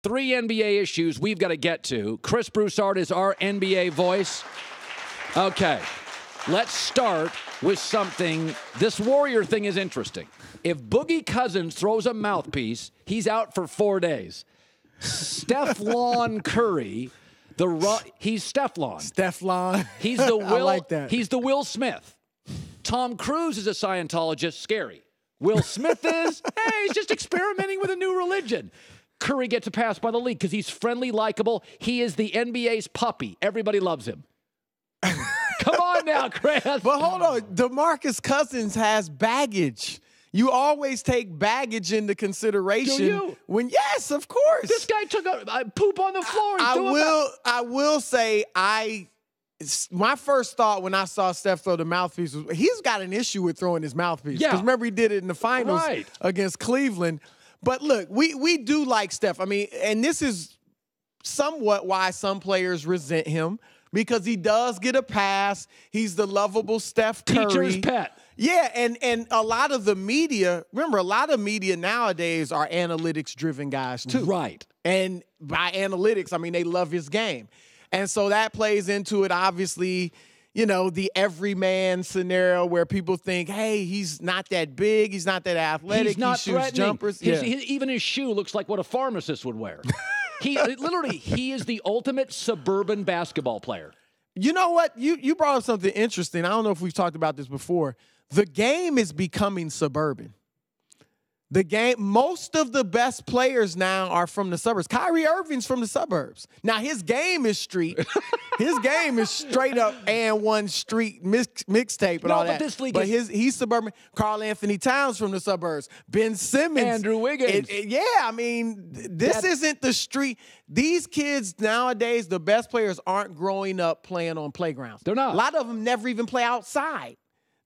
3 NBA issues we've got to get to. Chris Broussard is our NBA voice. Okay, let's start with something. This Warrior thing is interesting. If Boogie Cousins throws a mouthpiece, he's out for 4 days. Steph Curry, he's Stephlon. Stephlon. He's the Will. I like that. He's the Will Smith. Tom Cruise is a Scientologist. Scary. Will Smith is, hey, he's just experimenting with a new religion. Curry gets a pass by the league because he's friendly, likable. He is the NBA's puppy. Everybody loves him. Come on now, Chris. But hold on. DeMarcus Cousins has baggage. You always take baggage into consideration. Do you? Yes, of course. This guy took a poop on the floor. I will say my first thought when I saw Steph throw the mouthpiece was he's got an issue with throwing his mouthpiece. Yeah. Because remember he did it in the finals against Cleveland. But look, we do like Steph. I mean, and this is somewhat why some players resent him because he does get a pass. He's the lovable Steph Curry. Teacher's pet. Yeah, and a lot of the media, remember, a lot of media nowadays are analytics-driven guys too. Right. And by analytics, I mean they love his game. And so that plays into it, obviously, you know, the everyman scenario where people think, hey, he's not that big, he's not that athletic, he's not he shoots jumpers. Even his shoe looks like what a pharmacist would wear. He is the ultimate suburban basketball player. You know what? You brought up something interesting. I don't know if we've talked about this before. The game is becoming suburban. Most of the best players now are from the suburbs. Kyrie Irving's from the suburbs. Now, his game is street. His game is straight up and one street mixtape and all that. But he's suburban. Karl Anthony Towns from the suburbs. Ben Simmons. Andrew Wiggins. I mean, this isn't the street. These kids nowadays, the best players aren't growing up playing on playgrounds. They're not. A lot of them never even play outside.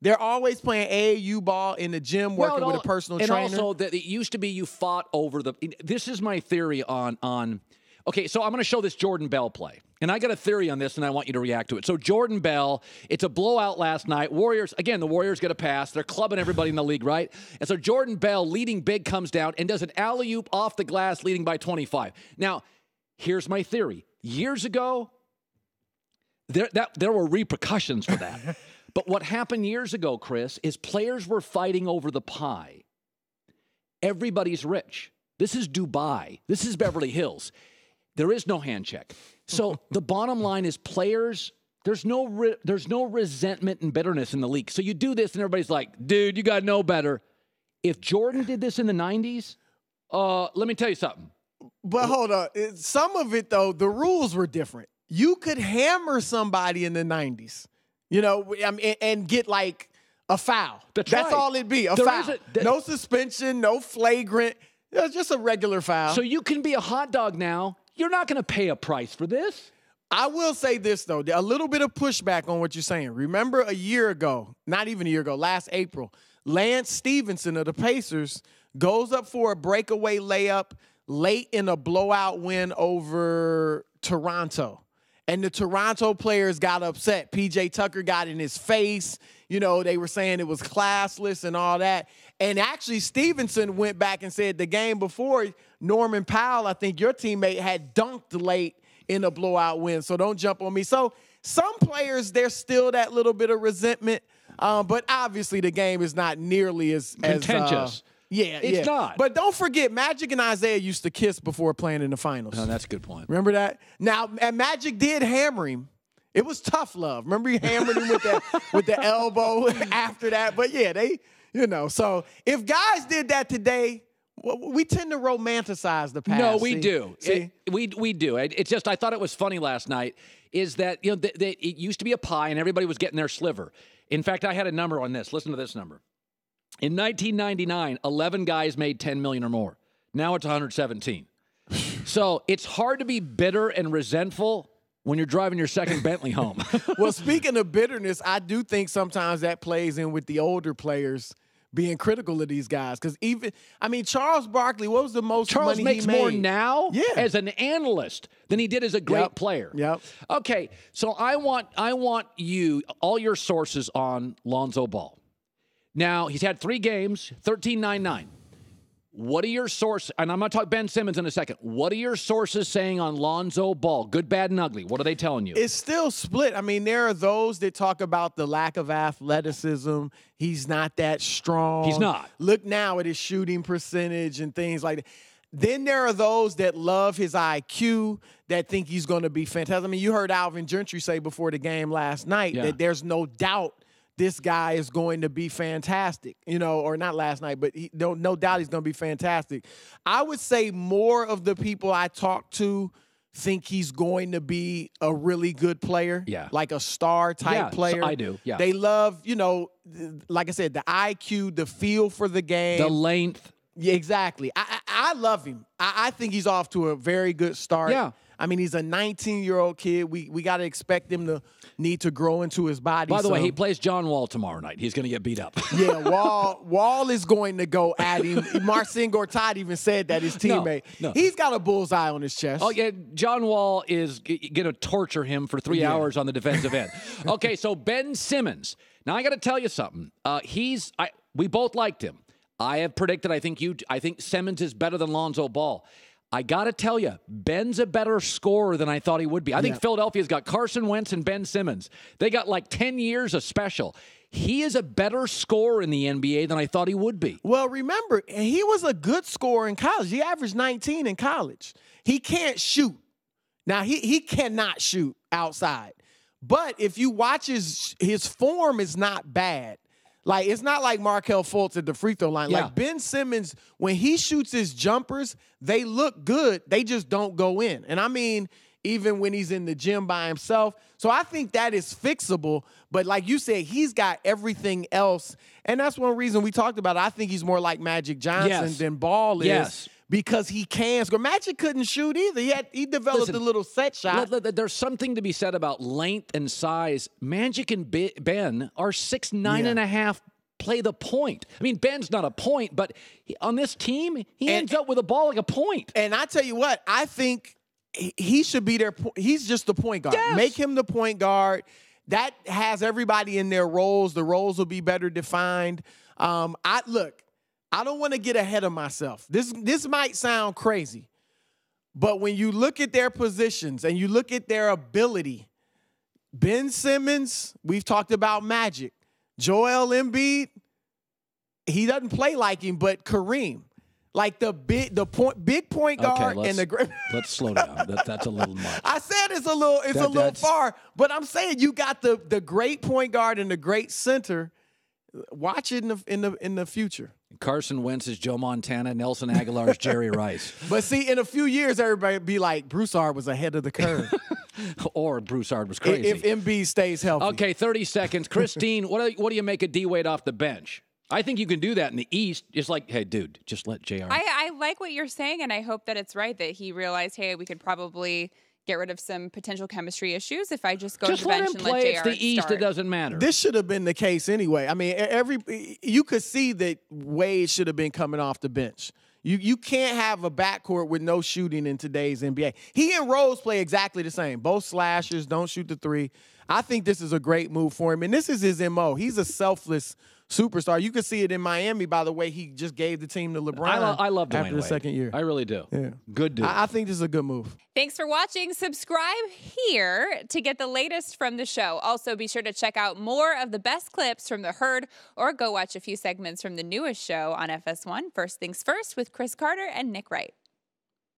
They're always playing AAU ball in the gym, working with a personal trainer. And also, that it used to be you fought over the – this is my theory on – okay, so I'm going to show this Jordan Bell play. And I got a theory on this, and I want you to react to it. So Jordan Bell, it's a blowout last night. Warriors, again, the Warriors get a pass. They're clubbing everybody in the league, right? And so Jordan Bell, leading big, comes down and does an alley-oop off the glass, leading by 25. Now, here's my theory. Years ago, there were repercussions for that. But what happened years ago, Chris, is players were fighting over the pie. Everybody's rich. This is Dubai. This is Beverly Hills. There is no hand check. So the bottom line is players, there's no resentment and bitterness in the league. So you do this and everybody's like, dude, you got to know better. If Jordan did this in the 90s, let me tell you something. But hold on. Some of it, though, the rules were different. You could hammer somebody in the 90s. You know, and get like a foul. That's all it'd be, a foul. No suspension, no flagrant. It's just a regular foul. So you can be a hot dog now. You're not going to pay a price for this. I will say this, though. A little bit of pushback on what you're saying. Remember a year ago, not even a year ago, last April, Lance Stevenson of the Pacers goes up for a breakaway layup late in a blowout win over Toronto. And the Toronto players got upset. P.J. Tucker got in his face. You know, they were saying it was classless and all that. And actually, Stevenson went back and said the game before, Norman Powell, I think your teammate, had dunked late in a blowout win. So don't jump on me. So some players, there's still that little bit of resentment. But obviously, the game is not nearly as contentious. It's not. But don't forget, Magic and Isaiah used to kiss before playing in the finals. No, that's a good point. Remember that? Now, and Magic did hammer him. It was tough love. Remember he hammered him with the elbow after that? But yeah, so if guys did that today, we tend to romanticize the past. No, we do. See? We do. It's just I thought it was funny last night is that it used to be a pie and everybody was getting their sliver. In fact, I had a number on this. Listen to this number. In 1999, 11 guys made $10 million or more. Now it's 117. So it's hard to be bitter and resentful when you're driving your second Bentley home. Well, speaking of bitterness, I do think sometimes that plays in with the older players being critical of these guys. Because Charles Barkley, what was the most money he made? Charles makes more now as an analyst than he did as a great player. Yep. Okay, so I want you, all your sources on Lonzo Ball. Now, he's had 3 games, 13-9-9. What are your sources, and I'm going to talk Ben Simmons in a second. What are your sources saying on Lonzo Ball? Good, bad, and ugly. What are they telling you? It's still split. I mean, there are those that talk about the lack of athleticism. He's not that strong. He's not. Look now at his shooting percentage and things like that. Then there are those that love his IQ, that think he's going to be fantastic. I mean, you heard Alvin Gentry say before the game last night that there's no doubt this guy is going to be fantastic, or not last night, but no doubt he's going to be fantastic. I would say more of the people I talk to think he's going to be a really good player, like a star-type player. I do, They love, like I said, the IQ, the feel for the game. The length. Yeah, exactly. I love him. I think he's off to a very good start. Yeah. I mean, he's a 19-year-old kid. We got to expect him to need to grow into his body. By the way, he plays John Wall tomorrow night. He's going to get beat up. Yeah, Wall is going to go at him. Marcin Gortat even said that, his teammate. No. He's got a bullseye on his chest. Oh, yeah, John Wall is going to torture him for 3 hours on the defensive end. Okay, so Ben Simmons. Now, I got to tell you something. We both liked him. I have predicted, I think Simmons is better than Lonzo Ball. I got to tell you, Ben's a better scorer than I thought he would be. I think Philadelphia's got Carson Wentz and Ben Simmons. They got like 10 years of special. He is a better scorer in the NBA than I thought he would be. Well, remember, he was a good scorer in college. He averaged 19 in college. He can't shoot. Now, he cannot shoot outside. But if you watch his form is not bad. Like, it's not like Markelle Fultz at the free throw line. Yeah. Like, Ben Simmons, when he shoots his jumpers, they look good. They just don't go in. And I mean, even when he's in the gym by himself. So I think that is fixable. But like you said, he's got everything else. And that's one reason we talked about it. I think he's more like Magic Johnson than Ball is. Yes. Because he can score. Magic couldn't shoot either. He developed a little set shot. There's something to be said about length and size. Magic and Ben are 6'9" and a half. Play the point. I mean, Ben's not a point, but on this team, he ends up with a ball like a point. And I tell you what, I think he should be there. He's just the point guard. Yes. Make him the point guard. That has everybody in their roles. The roles will be better defined. I don't want to get ahead of myself. This might sound crazy, but when you look at their positions and you look at their ability, Ben Simmons, we've talked about Magic. Joel Embiid, he doesn't play like him, but Kareem. Like big point guard and the great. Let's slow down. That's a little much. I said it's a little far, but I'm saying you got the great point guard and the great center. Watch it in the future. Carson Wentz is Joe Montana. Nelson Aguilar is Jerry Rice. But see, in a few years, everybody be like, Broussard was ahead of the curve. Or Broussard was crazy. If Embiid stays healthy. Okay, 30 seconds. Kristine, what do you make of D-Wade off the bench? I think you can do that in the East. Just like, hey, dude, just let JR. I like what you're saying, and I hope that it's right, that he realized, hey, we could probably get rid of some potential chemistry issues if I just go to the bench and let JR It's the East. start. It doesn't matter. This should have been the case anyway. I mean, you could see that Wade should have been coming off the bench. You can't have a backcourt with no shooting in today's NBA. He and Rose play exactly the same. Both slashers, don't shoot the three. I think this is a great move for him, and this is his MO. He's a selfless superstar. You can see it in Miami by the way he just gave the team to LeBron. I love Dwayne after the Wade. second year. I really do. Yeah. Good dude. I think this is a good move. Thanks for watching. Subscribe here to get the latest from the show. Also, be sure to check out more of the best clips from The Herd, or go watch a few segments from the newest show on FS1, First Things First, with Chris Carter and Nick Wright.